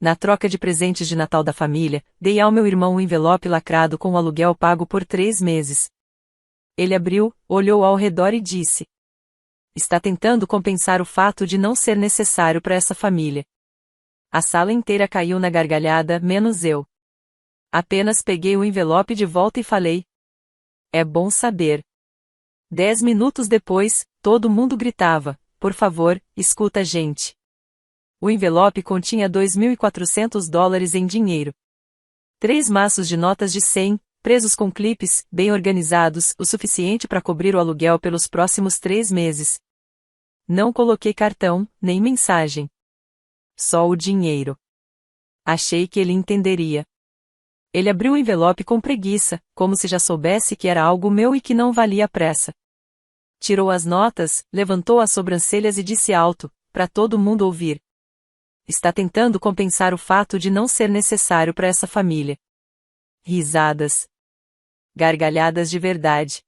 Na troca de presentes de Natal da família, dei ao meu irmão um envelope lacrado com o aluguel pago por 3 meses. Ele abriu, olhou ao redor e disse: "Está tentando compensar o fato de não ser necessário para essa família." A sala inteira caiu na gargalhada, menos eu. Apenas peguei o envelope de volta e falei: "É bom saber." 10 minutos depois, todo mundo gritava: "Por favor, escuta a gente." O envelope continha $2.400 em dinheiro. 3 maços de notas de 100, presos com clipes, bem organizados, o suficiente para cobrir o aluguel pelos próximos 3 meses. Não coloquei cartão, nem mensagem. Só o dinheiro. Achei que ele entenderia. Ele abriu o envelope com preguiça, como se já soubesse que era algo meu e que não valia a pressa. Tirou as notas, levantou as sobrancelhas e disse alto, para todo mundo ouvir: "Está tentando compensar o fato de não ser necessário para essa família." Risadas. Gargalhadas de verdade.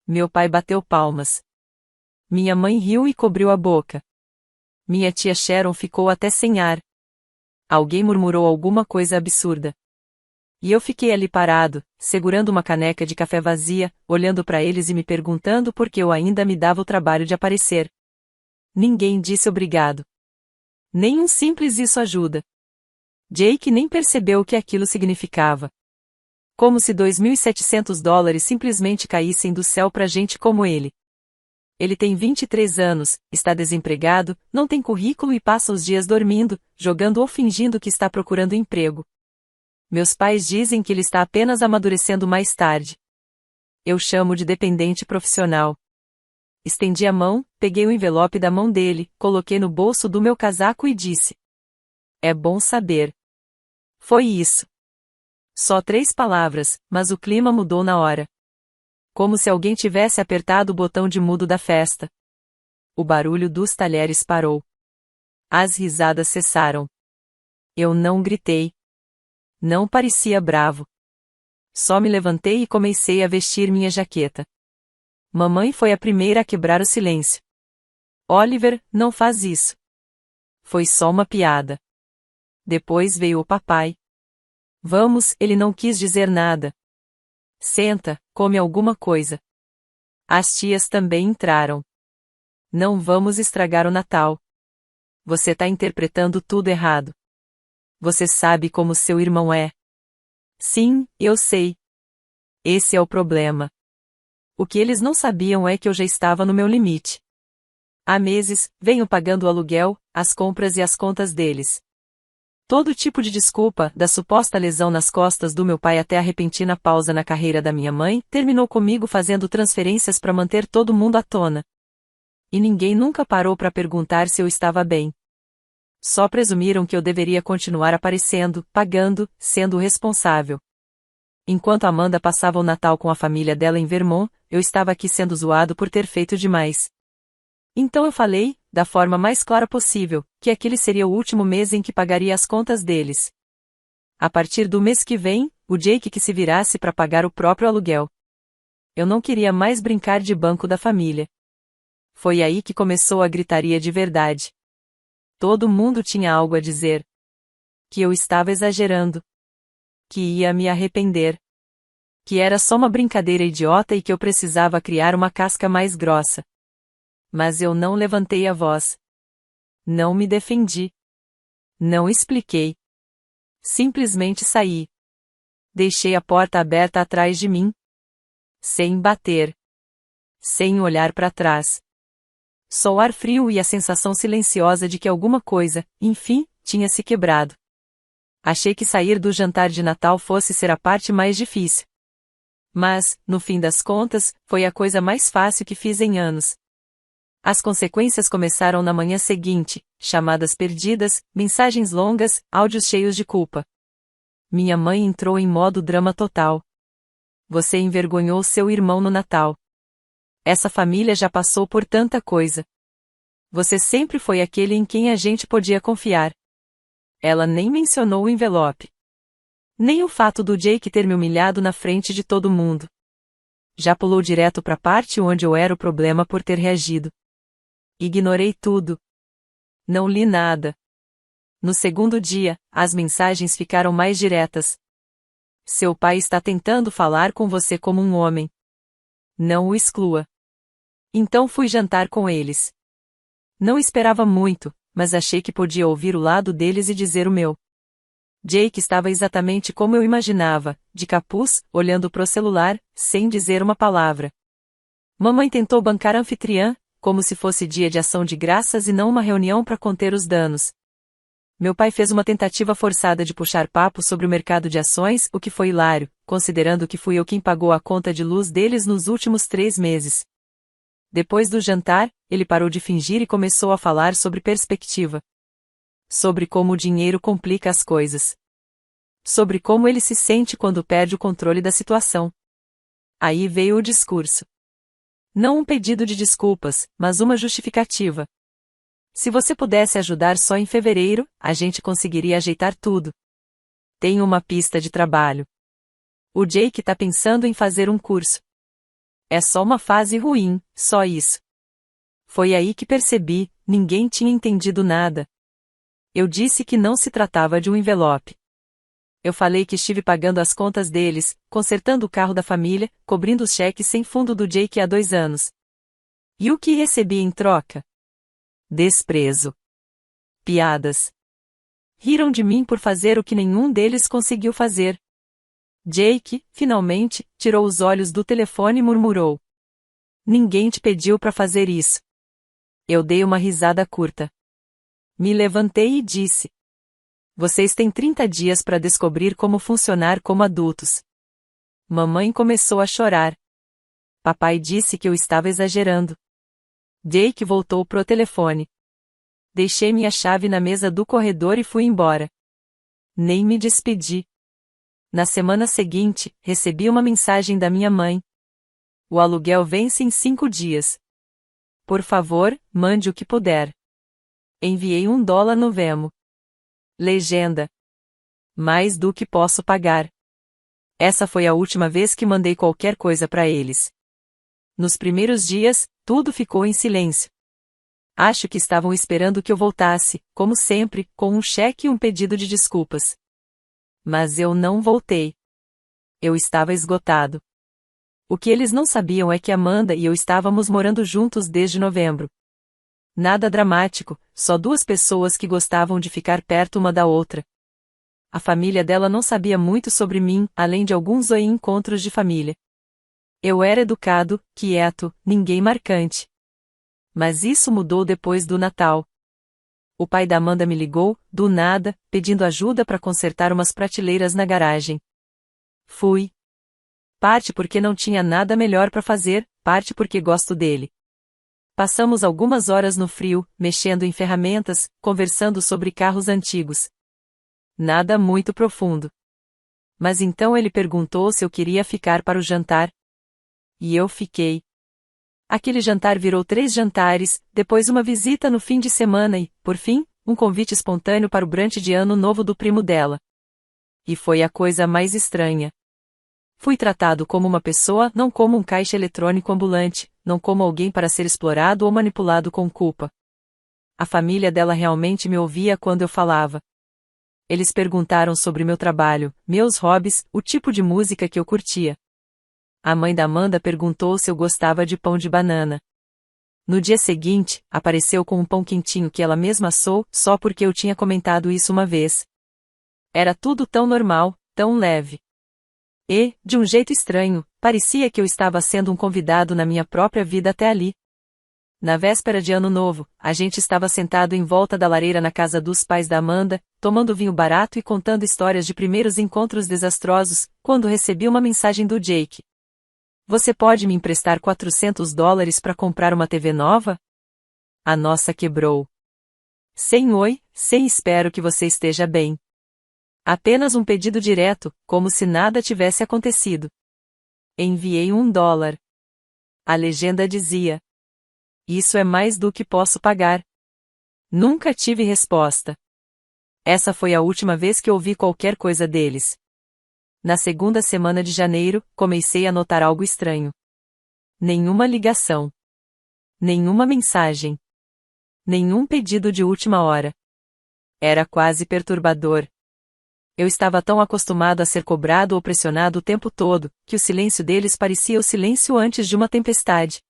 Meu pai bateu palmas. Minha mãe riu e cobriu a boca. Minha tia Sharon ficou até sem ar. Alguém murmurou alguma coisa absurda. E eu fiquei ali parado, segurando uma caneca de café vazia, olhando para eles e me perguntando por que eu ainda me dava o trabalho de aparecer. Ninguém disse obrigado. Nem um simples "isso ajuda." Jake nem percebeu o que aquilo significava. Como se $2.700 simplesmente caíssem do céu pra gente como ele. Ele tem 23 anos, está desempregado, não tem currículo e passa os dias dormindo, jogando ou fingindo que está procurando emprego. Meus pais dizem que ele está apenas amadurecendo mais tarde. Eu chamo de dependente profissional. Estendi a mão, peguei o envelope da mão dele, coloquei no bolso do meu casaco e disse: "É bom saber." Foi isso. Só 3 palavras, mas o clima mudou na hora. Como se alguém tivesse apertado o botão de mudo da festa. O barulho dos talheres parou. As risadas cessaram. Eu não gritei. Não parecia bravo. Só me levantei e comecei a vestir minha jaqueta. Mamãe foi a primeira a quebrar o silêncio. "Oliver, não faz isso." Foi só uma piada. Depois veio o papai. "Vamos," ele não quis dizer nada. "Senta, come alguma coisa." As tias também entraram. "Não vamos estragar o Natal. Você tá interpretando tudo errado. Você sabe como seu irmão é." "Sim, eu sei. Esse é o problema." O que eles não sabiam é que eu já estava no meu limite. Há meses, venho pagando o aluguel, as compras e as contas deles. Todo tipo de desculpa, da suposta lesão nas costas do meu pai até a repentina pausa na carreira da minha mãe, terminou comigo fazendo transferências para manter todo mundo à tona. E ninguém nunca parou para perguntar se eu estava bem. Só presumiram que eu deveria continuar aparecendo, pagando, sendo o responsável. Enquanto Amanda passava o Natal com a família dela em Vermont, eu estava aqui sendo zoado por ter feito demais. Então eu falei, da forma mais clara possível, que aquele seria o último mês em que pagaria as contas deles. A partir do mês que vem, o Jake que se virasse para pagar o próprio aluguel. Eu não queria mais brincar de banco da família. Foi aí que começou a gritaria de verdade. Todo mundo tinha algo a dizer. Que eu estava exagerando. Que ia me arrepender. Que era só uma brincadeira idiota e que eu precisava criar uma casca mais grossa. Mas eu não levantei a voz. Não me defendi. Não expliquei. Simplesmente saí. Deixei a porta aberta atrás de mim. Sem bater. Sem olhar para trás. Só o ar frio e a sensação silenciosa de que alguma coisa, enfim, tinha se quebrado. Achei que sair do jantar de Natal fosse ser a parte mais difícil. Mas, no fim das contas, foi a coisa mais fácil que fiz em anos. As consequências começaram na manhã seguinte, chamadas perdidas, mensagens longas, áudios cheios de culpa. Minha mãe entrou em modo drama total. Você envergonhou seu irmão no Natal. Essa família já passou por tanta coisa. Você sempre foi aquele em quem a gente podia confiar. Ela nem mencionou o envelope. Nem o fato do Jake ter me humilhado na frente de todo mundo. Já pulou direto para a parte onde eu era o problema por ter reagido. Ignorei tudo. Não li nada. No segundo dia, as mensagens ficaram mais diretas. Seu pai está tentando falar com você como um homem. Não o exclua. Então fui jantar com eles. Não esperava muito, mas achei que podia ouvir o lado deles e dizer o meu. Jake estava exatamente como eu imaginava, de capuz, olhando pro celular, sem dizer uma palavra. Mamãe tentou bancar a anfitriã, como se fosse dia de ação de graças e não uma reunião para conter os danos. Meu pai fez uma tentativa forçada de puxar papo sobre o mercado de ações, o que foi hilário, considerando que fui eu quem pagou a conta de luz deles nos últimos 3 meses. Depois do jantar, ele parou de fingir e começou a falar sobre perspectiva. Sobre como o dinheiro complica as coisas. Sobre como ele se sente quando perde o controle da situação. Aí veio o discurso. Não um pedido de desculpas, mas uma justificativa. Se você pudesse ajudar só em fevereiro, a gente conseguiria ajeitar tudo. Tenho uma pista de trabalho. O Jake tá pensando em fazer um curso. É só uma fase ruim, só isso. Foi aí que percebi, ninguém tinha entendido nada. Eu disse que não se tratava de um envelope. Eu falei que estive pagando as contas deles, consertando o carro da família, cobrindo os cheques sem fundo do Jake há 2 anos. E o que recebi em troca? Desprezo. Piadas. Riram de mim por fazer o que nenhum deles conseguiu fazer. Jake, finalmente, tirou os olhos do telefone e murmurou. Ninguém te pediu para fazer isso. Eu dei uma risada curta. Me levantei e disse. Vocês têm 30 dias para descobrir como funcionar como adultos. Mamãe começou a chorar. Papai disse que eu estava exagerando. Jake voltou pro telefone. Deixei minha chave na mesa do corredor e fui embora. Nem me despedi. Na semana seguinte, recebi uma mensagem da minha mãe. O aluguel vence em 5 dias. Por favor, mande o que puder. Enviei $1 no Venmo. Legenda. Mais do que posso pagar. Essa foi a última vez que mandei qualquer coisa para eles. Nos primeiros dias, tudo ficou em silêncio. Acho que estavam esperando que eu voltasse, como sempre, com um cheque e um pedido de desculpas. Mas eu não voltei. Eu estava esgotado. O que eles não sabiam é que Amanda e eu estávamos morando juntos desde novembro. Nada dramático, só 2 pessoas que gostavam de ficar perto uma da outra. A família dela não sabia muito sobre mim, além de alguns encontros de família. Eu era educado, quieto, ninguém marcante. Mas isso mudou depois do Natal. O pai da Amanda me ligou, do nada, pedindo ajuda para consertar umas prateleiras na garagem. Fui. Parte porque não tinha nada melhor para fazer, parte porque gosto dele. Passamos algumas horas no frio, mexendo em ferramentas, conversando sobre carros antigos. Nada muito profundo. Mas então ele perguntou se eu queria ficar para o jantar. E eu fiquei. Aquele jantar virou 3 jantares, depois uma visita no fim de semana e, por fim, um convite espontâneo para o brunch de ano novo do primo dela. E foi a coisa mais estranha. Fui tratado como uma pessoa, não como um caixa eletrônico ambulante, não como alguém para ser explorado ou manipulado com culpa. A família dela realmente me ouvia quando eu falava. Eles perguntaram sobre meu trabalho, meus hobbies, o tipo de música que eu curtia. A mãe da Amanda perguntou se eu gostava de pão de banana. No dia seguinte, apareceu com um pão quentinho que ela mesma assou, só porque eu tinha comentado isso uma vez. Era tudo tão normal, tão leve. E, de um jeito estranho, parecia que eu estava sendo um convidado na minha própria vida até ali. Na véspera de Ano Novo, a gente estava sentado em volta da lareira na casa dos pais da Amanda, tomando vinho barato e contando histórias de primeiros encontros desastrosos, quando recebi uma mensagem do Jake. Você pode me emprestar $400 para comprar uma TV nova? A nossa quebrou. Sem oi, sem espero que você esteja bem. Apenas um pedido direto, como se nada tivesse acontecido. Enviei $1. A legenda dizia. Isso é mais do que posso pagar. Nunca tive resposta. Essa foi a última vez que ouvi qualquer coisa deles. Na segunda semana de janeiro, comecei a notar algo estranho. Nenhuma ligação. Nenhuma mensagem. Nenhum pedido de última hora. Era quase perturbador. Eu estava tão acostumado a ser cobrado ou pressionado o tempo todo, que o silêncio deles parecia o silêncio antes de uma tempestade.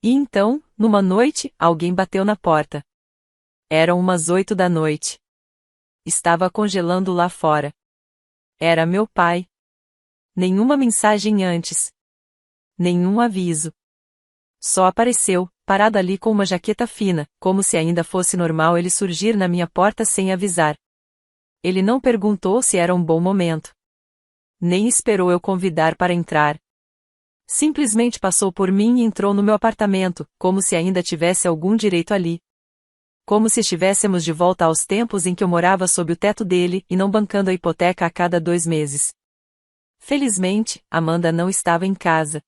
E então, numa noite, alguém bateu na porta. Eram umas 8 da noite. Estava congelando lá fora. Era meu pai. Nenhuma mensagem antes. Nenhum aviso. Só apareceu, parado ali com uma jaqueta fina, como se ainda fosse normal ele surgir na minha porta sem avisar. Ele não perguntou se era um bom momento. Nem esperou eu convidar para entrar. Simplesmente passou por mim e entrou no meu apartamento, como se ainda tivesse algum direito ali. Como se estivéssemos de volta aos tempos em que eu morava sob o teto dele e não bancando a hipoteca a cada 2 meses. Felizmente, Amanda não estava em casa.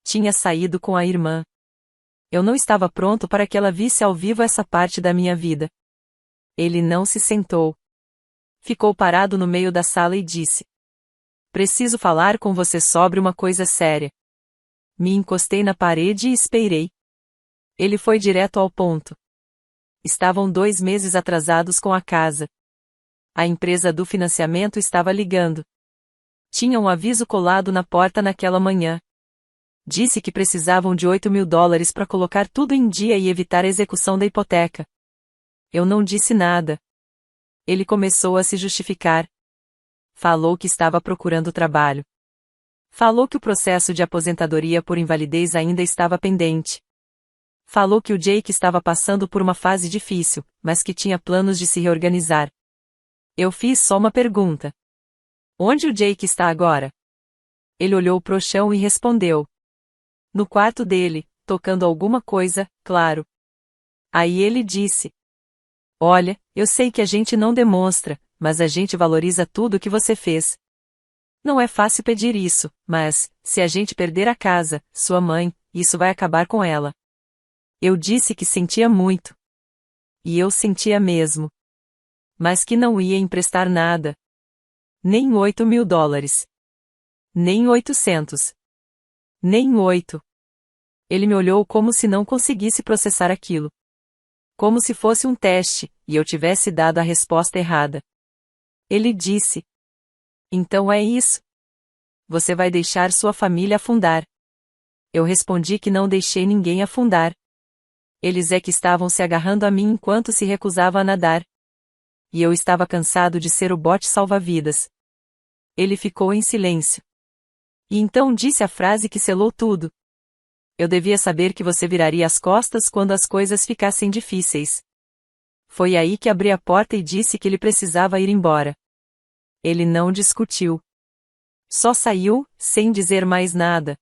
Tinha saído com a irmã. Eu não estava pronto para que ela visse ao vivo essa parte da minha vida. Ele não se sentou. Ficou parado no meio da sala e disse: "Preciso falar com você sobre uma coisa séria." Me encostei na parede e esperei. Ele foi direto ao ponto. Estavam 2 meses atrasados com a casa. A empresa do financiamento estava ligando. Tinha um aviso colado na porta naquela manhã. Disse que precisavam de $8.000 para colocar tudo em dia e evitar a execução da hipoteca. Eu não disse nada. Ele começou a se justificar. Falou que estava procurando trabalho. Falou que o processo de aposentadoria por invalidez ainda estava pendente. Falou que o Jake estava passando por uma fase difícil, mas que tinha planos de se reorganizar. Eu fiz só uma pergunta. Onde o Jake está agora? Ele olhou pro chão e respondeu. No quarto dele, tocando alguma coisa, claro. Aí ele disse: "Olha, eu sei que a gente não demonstra, mas a gente valoriza tudo o que você fez. Não é fácil pedir isso, mas, se a gente perder a casa, sua mãe, isso vai acabar com ela." Eu disse que sentia muito. E eu sentia mesmo. Mas que não ia emprestar nada. Nem $8.000. Nem 800. Nem 8. Ele me olhou como se não conseguisse processar aquilo. Como se fosse um teste, e eu tivesse dado a resposta errada. Ele disse: "Então é isso? Você vai deixar sua família afundar." Eu respondi que não deixei ninguém afundar. Eles é que estavam se agarrando a mim enquanto se recusava a nadar. E eu estava cansado de ser o bote salva-vidas. Ele ficou em silêncio. E então disse a frase que selou tudo. "Eu devia saber que você viraria as costas quando as coisas ficassem difíceis." Foi aí que abri a porta e disse que ele precisava ir embora. Ele não discutiu. Só saiu, sem dizer mais nada.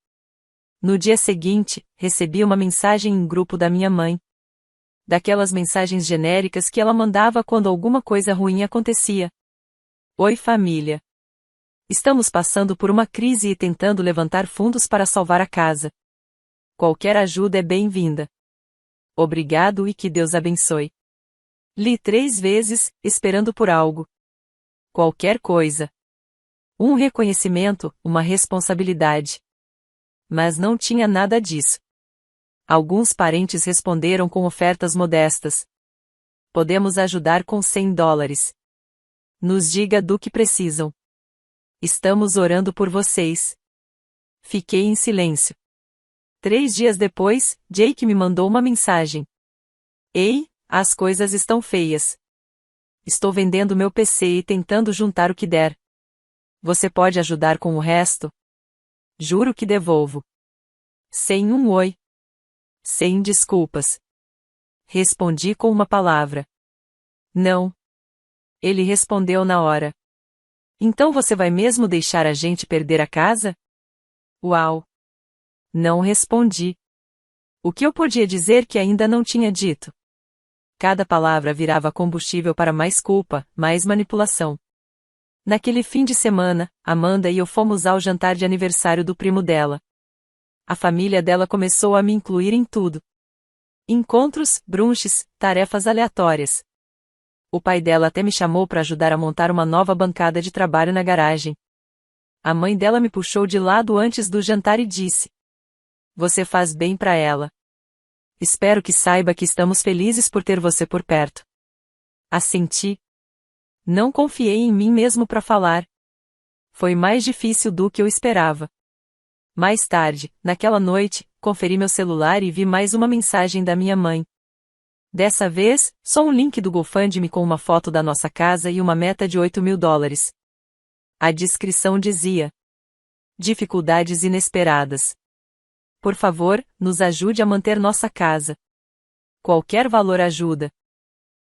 No dia seguinte, recebi uma mensagem em grupo da minha mãe. Daquelas mensagens genéricas que ela mandava quando alguma coisa ruim acontecia. "Oi, família. Estamos passando por uma crise e tentando levantar fundos para salvar a casa. Qualquer ajuda é bem-vinda. Obrigado e que Deus abençoe." Li 3 vezes, esperando por algo. Qualquer coisa. Um reconhecimento, uma responsabilidade. Mas não tinha nada disso. Alguns parentes responderam com ofertas modestas. "Podemos ajudar com $100. Nos diga do que precisam. Estamos orando por vocês." Fiquei em silêncio. 3 dias depois, Jake me mandou uma mensagem. "Ei, as coisas estão feias. Estou vendendo meu PC e tentando juntar o que der. Você pode ajudar com o resto? Juro que devolvo." Sem um oi. Sem desculpas. Respondi com uma palavra. "Não." Ele respondeu na hora. "Então você vai mesmo deixar a gente perder a casa?" Uau! Não respondi. O que eu podia dizer que ainda não tinha dito? Cada palavra virava combustível para mais culpa, mais manipulação. Naquele fim de semana, Amanda e eu fomos ao jantar de aniversário do primo dela. A família dela começou a me incluir em tudo. Encontros, brunches, tarefas aleatórias. O pai dela até me chamou para ajudar a montar uma nova bancada de trabalho na garagem. A mãe dela me puxou de lado antes do jantar e disse: "Você faz bem para ela. Espero que saiba que estamos felizes por ter você por perto." Assenti. Não confiei em mim mesmo para falar. Foi mais difícil do que eu esperava. Mais tarde, naquela noite, conferi meu celular e vi mais uma mensagem da minha mãe. Dessa vez, só um link do GoFundMe com uma foto da nossa casa e uma meta de $8.000. A descrição dizia: dificuldades inesperadas. Por favor, nos ajude a manter nossa casa. Qualquer valor ajuda.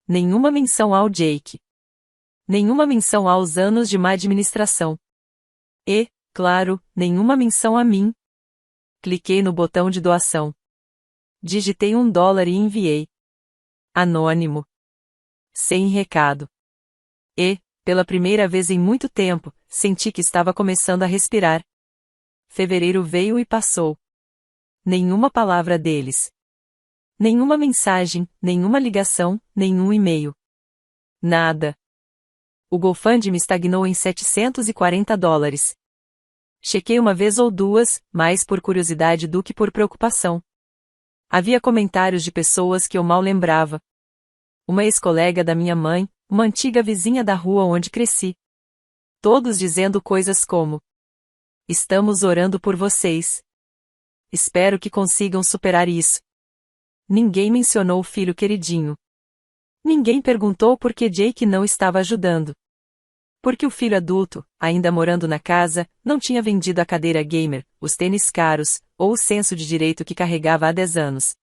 Nenhuma menção ao Jake. Nenhuma menção aos anos de má administração. E, claro, nenhuma menção a mim. Cliquei no botão de doação. Digitei $1 e enviei. Anônimo. Sem recado. E, pela primeira vez em muito tempo, senti que estava começando a respirar. Fevereiro veio e passou. Nenhuma palavra deles. Nenhuma mensagem, nenhuma ligação, nenhum e-mail. Nada. O GoFundMe estagnou em $740. Chequei uma vez ou duas, mais por curiosidade do que por preocupação. Havia comentários de pessoas que eu mal lembrava. Uma ex-colega da minha mãe, uma antiga vizinha da rua onde cresci. Todos dizendo coisas como: estamos orando por vocês. Espero que consigam superar isso. Ninguém mencionou o filho queridinho. Ninguém perguntou por que Jake não estava ajudando. Porque o filho adulto, ainda morando na casa, não tinha vendido a cadeira gamer, os tênis caros, ou o senso de direito que carregava há 10 anos.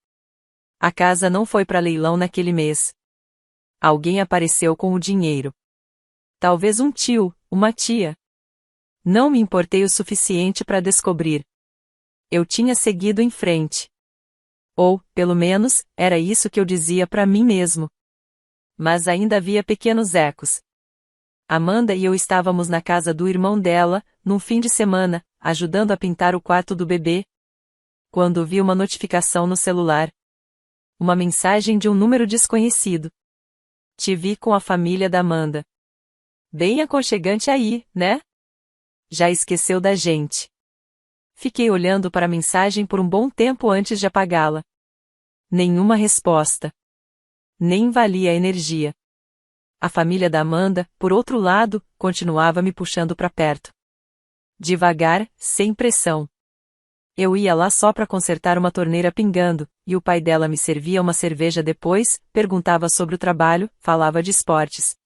A casa não foi para leilão naquele mês. Alguém apareceu com o dinheiro. Talvez um tio, uma tia. Não me importei o suficiente para descobrir. Eu tinha seguido em frente. Ou, pelo menos, era isso que eu dizia para mim mesmo. Mas ainda havia pequenos ecos. Amanda e eu estávamos na casa do irmão dela, num fim de semana, ajudando a pintar o quarto do bebê, quando vi uma notificação no celular. Uma mensagem de um número desconhecido. Te vi com a família da Amanda. Bem aconchegante aí, né? Já esqueceu da gente. Fiquei olhando para a mensagem por um bom tempo antes de apagá-la. Nenhuma resposta. Nem valia a energia. A família da Amanda, por outro lado, continuava me puxando para perto. Devagar, sem pressão. Eu ia lá só para consertar uma torneira pingando, e o pai dela me servia uma cerveja depois, perguntava sobre o trabalho, falava de esportes.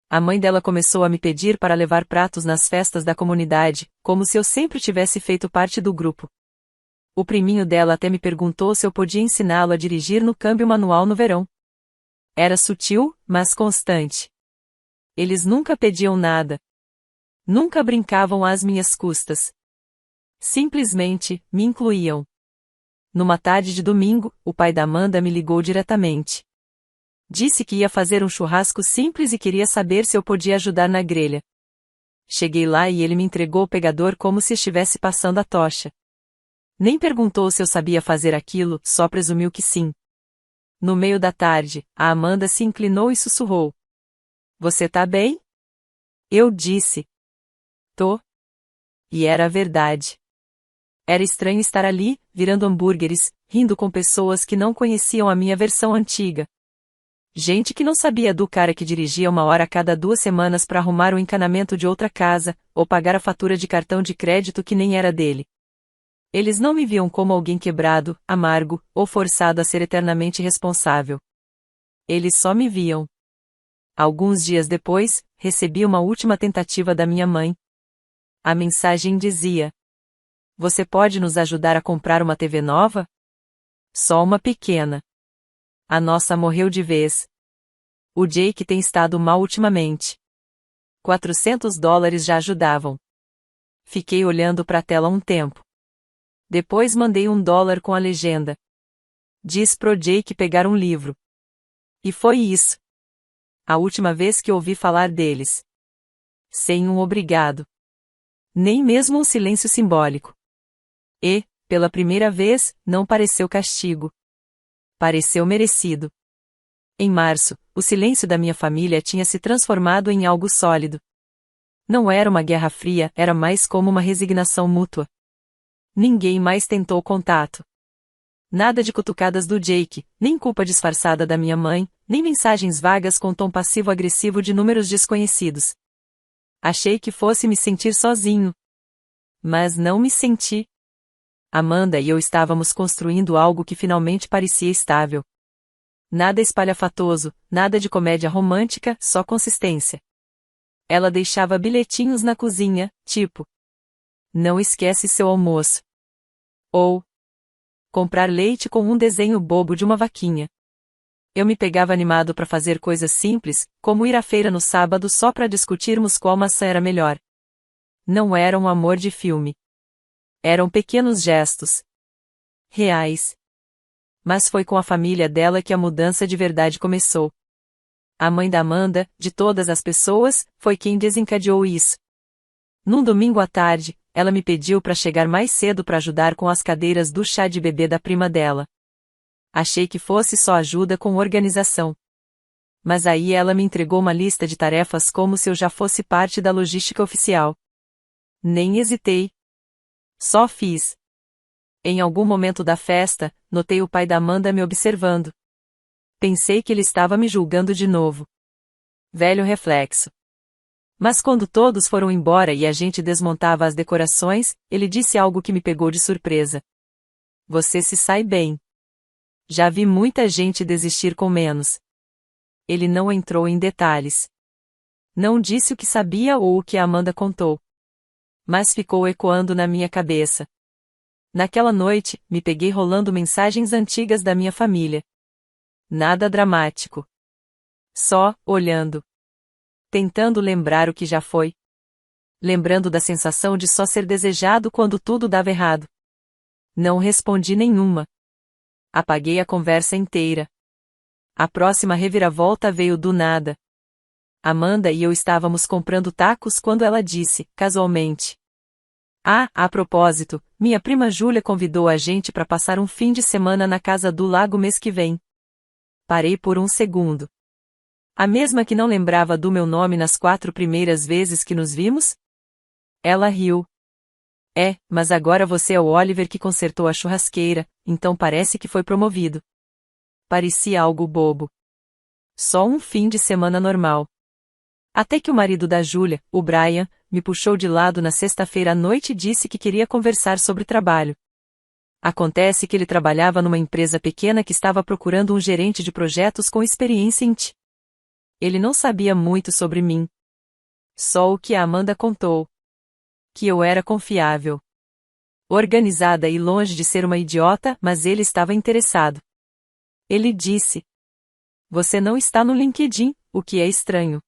A mãe dela começou a me pedir para levar pratos nas festas da comunidade, como se eu sempre tivesse feito parte do grupo. O priminho dela até me perguntou se eu podia ensiná-lo a dirigir no câmbio manual no verão. Era sutil, mas constante. Eles nunca pediam nada. Nunca brincavam às minhas custas. Simplesmente, me incluíam. Numa tarde de domingo, o pai da Amanda me ligou diretamente. Disse que ia fazer um churrasco simples e queria saber se eu podia ajudar na grelha. Cheguei lá e ele me entregou o pegador como se estivesse passando a tocha. Nem perguntou se eu sabia fazer aquilo, só presumiu que sim. No meio da tarde, a Amanda se inclinou e sussurrou: Você tá bem? Eu disse: Tô. E era a verdade. Era estranho estar ali, virando hambúrgueres, rindo com pessoas que não conheciam a minha versão antiga. Gente que não sabia do cara que dirigia 1 hora a cada 2 semanas para arrumar o encanamento de outra casa, ou pagar a fatura de cartão de crédito que nem era dele. Eles não me viam como alguém quebrado, amargo, ou forçado a ser eternamente responsável. Eles só me viam. Alguns dias depois, recebi uma última tentativa da minha mãe. A mensagem dizia: Você pode nos ajudar a comprar uma TV nova? Só uma pequena. A nossa morreu de vez. O Jake tem estado mal ultimamente. $400 já ajudavam. Fiquei olhando para a tela um tempo. Depois mandei $1 com a legenda: Diz pro Jake pegar um livro. E foi isso. A última vez que ouvi falar deles. Sem um obrigado. Nem mesmo um silêncio simbólico. E, pela primeira vez, não pareceu castigo. Pareceu merecido. Em março, o silêncio da minha família tinha se transformado em algo sólido. Não era uma guerra fria, era mais como uma resignação mútua. Ninguém mais tentou contato. Nada de cutucadas do Jake, nem culpa disfarçada da minha mãe, nem mensagens vagas com tom passivo-agressivo de números desconhecidos. Achei que fosse me sentir sozinho. Mas não me senti. Amanda e eu estávamos construindo algo que finalmente parecia estável. Nada espalhafatoso, nada de comédia romântica, só consistência. Ela deixava bilhetinhos na cozinha, tipo: não esquece seu almoço. Ou: comprar leite com um desenho bobo de uma vaquinha. Eu me pegava animado para fazer coisas simples, como ir à feira no sábado só para discutirmos qual maçã era melhor. Não era um amor de filme. Eram pequenos gestos. Reais. Mas foi com a família dela que a mudança de verdade começou. A mãe da Amanda, de todas as pessoas, foi quem desencadeou isso. Num domingo à tarde, ela me pediu para chegar mais cedo para ajudar com as cadeiras do chá de bebê da prima dela. Achei que fosse só ajuda com organização. Mas aí ela me entregou uma lista de tarefas como se eu já fosse parte da logística oficial. Nem hesitei. Só fiz. Em algum momento da festa, notei o pai da Amanda me observando. Pensei que ele estava me julgando de novo. Velho reflexo. Mas quando todos foram embora e a gente desmontava as decorações, ele disse algo que me pegou de surpresa. Você se sai bem. Já vi muita gente desistir com menos. Ele não entrou em detalhes. Não disse o que sabia ou o que a Amanda contou. Mas ficou ecoando na minha cabeça. Naquela noite, me peguei rolando mensagens antigas da minha família. Nada dramático. Só, olhando. Tentando lembrar o que já foi. Lembrando da sensação de só ser desejado quando tudo dava errado. Não respondi nenhuma. Apaguei a conversa inteira. A próxima reviravolta veio do nada. Amanda e eu estávamos comprando tacos quando ela disse, casualmente: ah, a propósito, minha prima Júlia convidou a gente para passar um fim de semana na casa do lago mês que vem. Parei por um segundo. A mesma que não lembrava do meu nome nas 4 primeiras vezes que nos vimos? Ela riu. É, mas agora você é o Oliver que consertou a churrasqueira, então parece que foi promovido. Parecia algo bobo. Só um fim de semana normal. Até que o marido da Júlia, o Brian, me puxou de lado na sexta-feira à noite e disse que queria conversar sobre trabalho. Acontece que ele trabalhava numa empresa pequena que estava procurando um gerente de projetos com experiência em TI. Ele não sabia muito sobre mim. Só o que a Amanda contou. Que eu era confiável. Organizada e longe de ser uma idiota, mas ele estava interessado. Ele disse: você não está no LinkedIn, o que é estranho.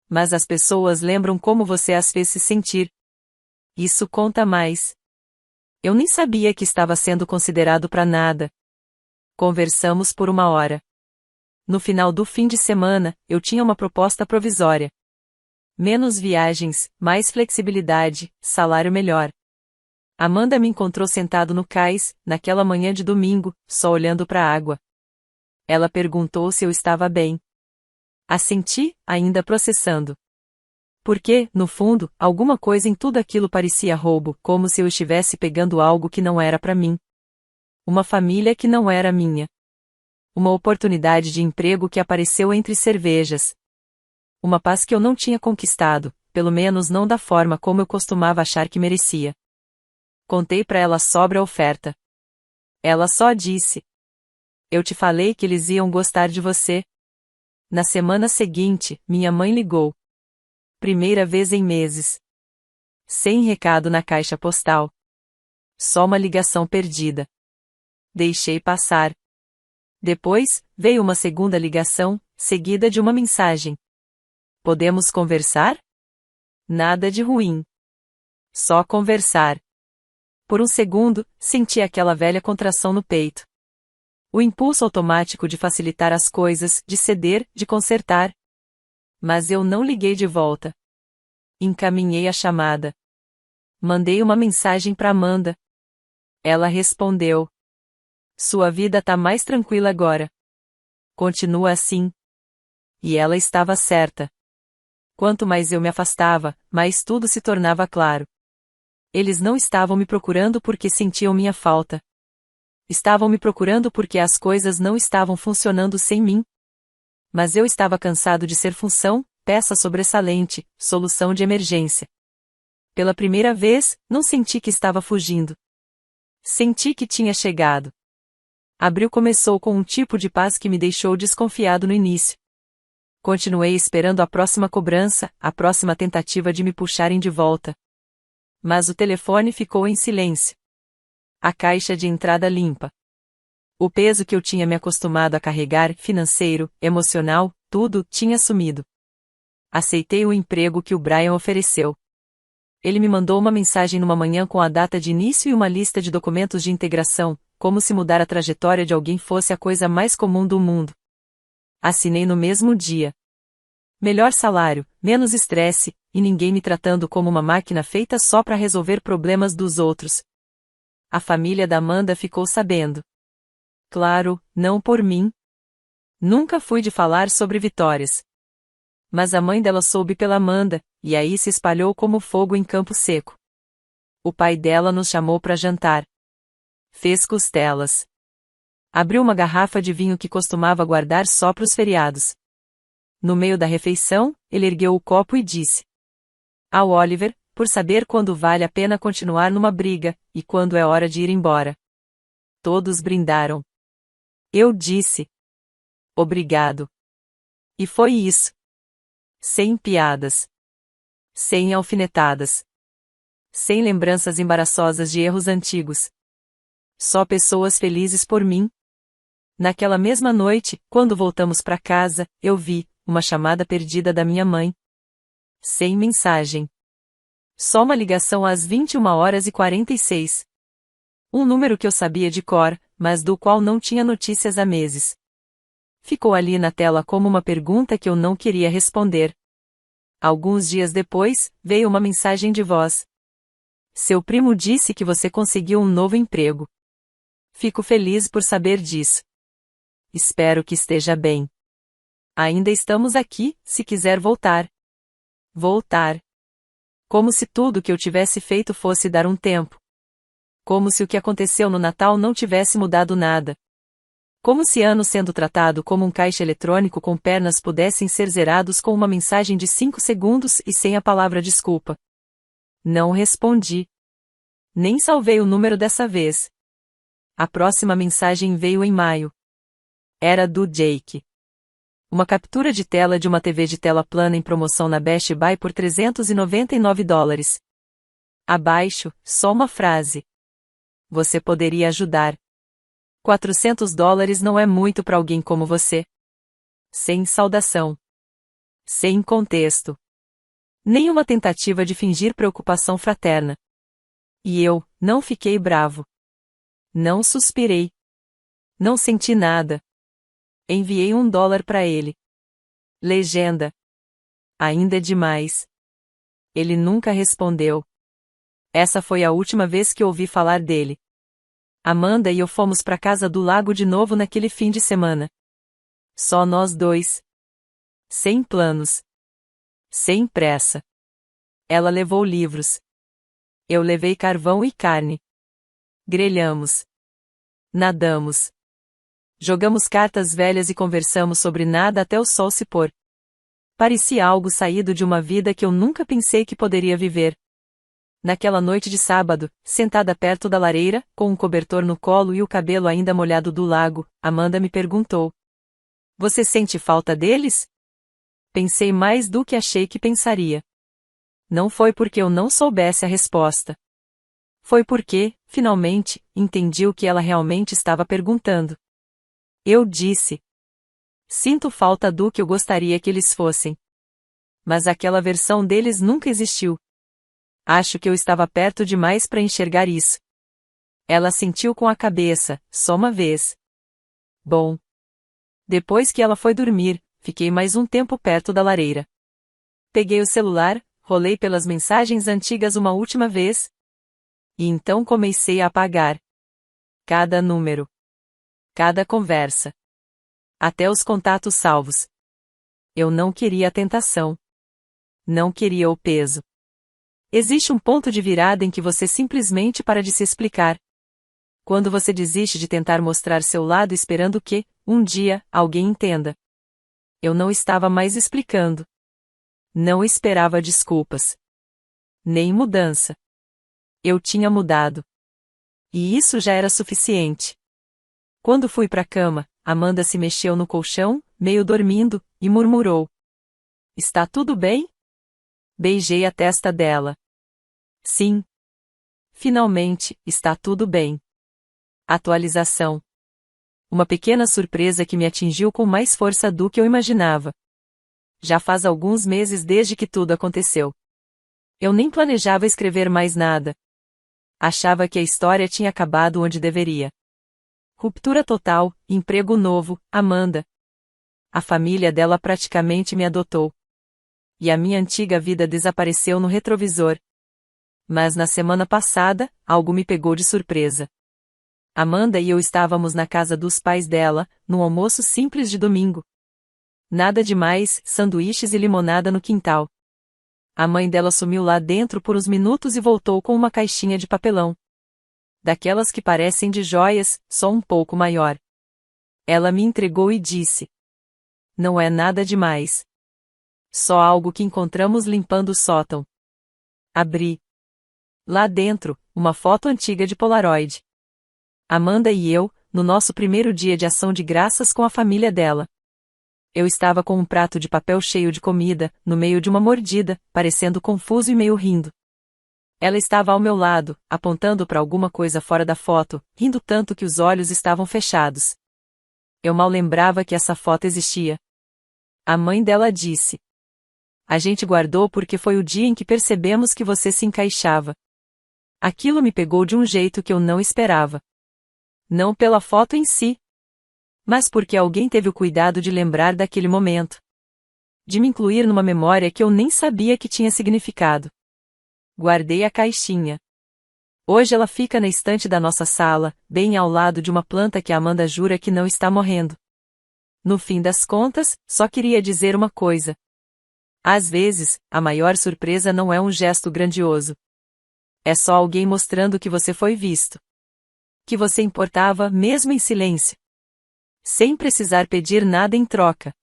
Mas as pessoas lembram como você as fez se sentir. Isso conta mais. Eu nem sabia que estava sendo considerado para nada. Conversamos por 1 hora. No final do fim de semana, eu tinha uma proposta provisória. Menos viagens, mais flexibilidade, salário melhor. Amanda me encontrou sentado no cais, naquela manhã de domingo, só olhando para a água. Ela perguntou se eu estava bem. Assenti, ainda processando. Porque, no fundo, alguma coisa em tudo aquilo parecia roubo, como se eu estivesse pegando algo que não era para mim. Uma família que não era minha. Uma oportunidade de emprego que apareceu entre cervejas. Uma paz que eu não tinha conquistado, pelo menos não da forma como eu costumava achar que merecia. Contei para ela sobre a oferta. Ela só disse: eu te falei que eles iam gostar de você. Na semana seguinte, minha mãe ligou. Primeira vez em meses. Sem recado na caixa postal. Só uma ligação perdida. Deixei passar. Depois, veio uma segunda ligação, seguida de uma mensagem. Podemos conversar? Nada de ruim. Só conversar. Por um segundo, senti aquela velha contração no peito. O impulso automático de facilitar as coisas, de ceder, de consertar. Mas eu não liguei de volta. Encaminhei a chamada. Mandei uma mensagem para Amanda. Ela respondeu: sua vida tá mais tranquila agora. Continua assim. E ela estava certa. Quanto mais eu me afastava, mais tudo se tornava claro. Eles não estavam me procurando porque sentiam minha falta. Estavam me procurando porque as coisas não estavam funcionando sem mim. Mas eu estava cansado de ser função, peça sobressalente, solução de emergência. Pela primeira vez, não senti que estava fugindo. Senti que tinha chegado. Abril começou com um tipo de paz que me deixou desconfiado no início. Continuei esperando a próxima cobrança, a próxima tentativa de me puxarem de volta. Mas o telefone ficou em silêncio. A caixa de entrada limpa. O peso que eu tinha me acostumado a carregar, financeiro, emocional, tudo, tinha sumido. Aceitei o emprego que o Brian ofereceu. Ele me mandou uma mensagem numa manhã com a data de início e uma lista de documentos de integração, como se mudar a trajetória de alguém fosse a coisa mais comum do mundo. Assinei no mesmo dia. Melhor salário, menos estresse, e ninguém me tratando como uma máquina feita só para resolver problemas dos outros. A família da Amanda ficou sabendo. Claro, não por mim. Nunca fui de falar sobre vitórias. Mas a mãe dela soube pela Amanda, e aí se espalhou como fogo em campo seco. O pai dela nos chamou para jantar. Fez costelas. Abriu uma garrafa de vinho que costumava guardar só para os feriados. No meio da refeição, ele ergueu o copo e disse ao Oliver, por saber quando vale a pena continuar numa briga, e quando é hora de ir embora. Todos brindaram. Eu disse obrigado. E foi isso. Sem piadas. Sem alfinetadas. Sem lembranças embaraçosas de erros antigos. Só pessoas felizes por mim. Naquela mesma noite, quando voltamos para casa, eu vi uma chamada perdida da minha mãe. Sem mensagem. Só uma ligação às 21h46. Um número que eu sabia de cor, mas do qual não tinha notícias há meses. Ficou ali na tela como uma pergunta que eu não queria responder. Alguns dias depois, veio uma mensagem de voz. Seu primo disse que você conseguiu um novo emprego. Fico feliz por saber disso. Espero que esteja bem. Ainda estamos aqui, se quiser voltar. Voltar. Como se tudo que eu tivesse feito fosse dar um tempo. Como se o que aconteceu no Natal não tivesse mudado nada. Como se anos sendo tratado como um caixa eletrônico com pernas pudessem ser zerados com uma mensagem de 5 segundos e sem a palavra desculpa. Não respondi. Nem salvei o número dessa vez. A próxima mensagem veio em maio. Era do Jake. Uma captura de tela de uma TV de tela plana em promoção na Best Buy por $399. Abaixo, só uma frase. Você poderia ajudar. $400 não é muito para alguém como você. Sem saudação. Sem contexto. Nenhuma tentativa de fingir preocupação fraterna. E eu, não fiquei bravo. Não suspirei. Não senti nada. Enviei $1 para ele. Legenda. Ainda é demais. Ele nunca respondeu. Essa foi a última vez que ouvi falar dele. Amanda e eu fomos para casa do lago de novo naquele fim de semana. Só nós dois. Sem planos. Sem pressa. Ela levou livros. Eu levei carvão e carne. Grelhamos. Nadamos. Jogamos cartas velhas e conversamos sobre nada até o sol se pôr. Parecia algo saído de uma vida que eu nunca pensei que poderia viver. Naquela noite de sábado, sentada perto da lareira, com um cobertor no colo e o cabelo ainda molhado do lago, Amanda me perguntou: Você sente falta deles? Pensei mais do que achei que pensaria. Não foi porque eu não soubesse a resposta. Foi porque, finalmente, entendi o que ela realmente estava perguntando. Eu disse: Sinto falta do que eu gostaria que eles fossem. Mas aquela versão deles nunca existiu. Acho que eu estava perto demais para enxergar isso. Ela assentiu com a cabeça, só uma vez. Bom. Depois que ela foi dormir, fiquei mais um tempo perto da lareira. Peguei o celular, rolei pelas mensagens antigas uma última vez. E então comecei a apagar. Cada número. Cada conversa. Até os contatos salvos. Eu não queria a tentação. Não queria o peso. Existe um ponto de virada em que você simplesmente para de se explicar. Quando você desiste de tentar mostrar seu lado esperando que, um dia, alguém entenda. Eu não estava mais explicando. Não esperava desculpas. Nem mudança. Eu tinha mudado. E isso já era suficiente. Quando fui para a cama, Amanda se mexeu no colchão, meio dormindo, e murmurou: "Está tudo bem?" Beijei a testa dela. Sim. Finalmente, está tudo bem. Atualização. Uma pequena surpresa que me atingiu com mais força do que eu imaginava. Já faz alguns meses desde que tudo aconteceu. Eu nem planejava escrever mais nada. Achava que a história tinha acabado onde deveria. Ruptura total, emprego novo, Amanda. A família dela praticamente me adotou. E a minha antiga vida desapareceu no retrovisor. Mas na semana passada, algo me pegou de surpresa. Amanda e eu estávamos na casa dos pais dela, num almoço simples de domingo. Nada demais, sanduíches e limonada no quintal. A mãe dela sumiu lá dentro por uns minutos e voltou com uma caixinha de papelão. Daquelas que parecem de joias, só um pouco maior. Ela me entregou e disse: "Não é nada demais. Só algo que encontramos limpando o sótão." Abri. Lá dentro, uma foto antiga de Polaroid. Amanda e eu, no nosso primeiro dia de ação de graças com a família dela. Eu estava com um prato de papel cheio de comida, no meio de uma mordida, parecendo confuso e meio rindo. Ela estava ao meu lado, apontando para alguma coisa fora da foto, rindo tanto que os olhos estavam fechados. Eu mal lembrava que essa foto existia. A mãe dela disse: "A gente guardou porque foi o dia em que percebemos que você se encaixava." Aquilo me pegou de um jeito que eu não esperava. Não pela foto em si, mas porque alguém teve o cuidado de lembrar daquele momento. De me incluir numa memória que eu nem sabia que tinha significado. Guardei a caixinha. Hoje ela fica na estante da nossa sala, bem ao lado de uma planta que a Amanda jura que não está morrendo. No fim das contas, só queria dizer uma coisa. Às vezes, a maior surpresa não é um gesto grandioso. É só alguém mostrando que você foi visto. Que você importava mesmo em silêncio. Sem precisar pedir nada em troca.